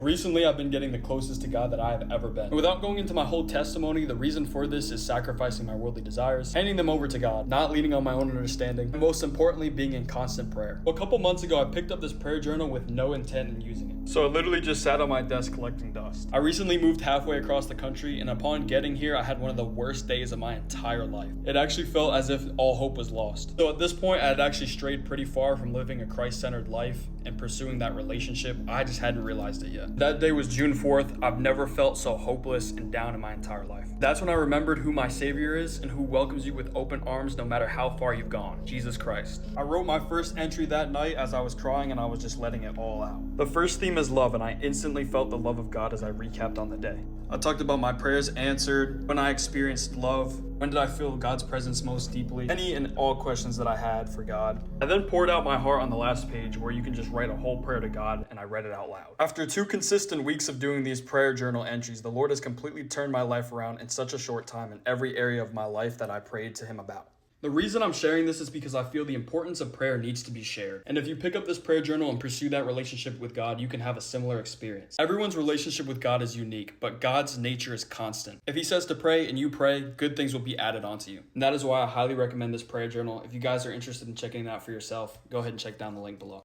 Recently, I've been getting the closest to God that I have ever been. And without going into my whole testimony, the reason for this is sacrificing my worldly desires, handing them over to God, not leaning on my own understanding, and most importantly, being in constant prayer. Well, a couple months ago, I picked up this prayer journal with no intent in using it. So I literally just sat on my desk collecting dust. I recently moved halfway across the country, and upon getting here, I had one of the worst days of my entire life. It actually felt as if all hope was lost. So at this point, I had actually strayed pretty far from living a Christ-centered life and pursuing that relationship. I just hadn't realized it yet. That day was June 4th. I've never felt so hopeless and down in my entire life. That's when I remembered who my Savior is and who welcomes you with open arms no matter how far you've gone, Jesus Christ. I wrote my first entry that night as I was crying and I was just letting it all out. The first theme is love, and I instantly felt the love of God as I recapped on the day. I talked about my prayers answered, when I experienced love, when did I feel God's presence most deeply, any and all questions that I had for God. I then poured out my heart on the last page where you can just write a whole prayer to God, and I read it out loud. After 2 consistent weeks of doing these prayer journal entries, the Lord has completely turned my life around in such a short time in every area of my life that I prayed to Him about. The reason I'm sharing this is because I feel the importance of prayer needs to be shared. And if you pick up this prayer journal and pursue that relationship with God, you can have a similar experience. Everyone's relationship with God is unique, but God's nature is constant. If He says to pray and you pray, good things will be added onto you. And that is why I highly recommend this prayer journal. If you guys are interested in checking it out for yourself, go ahead and check down the link below.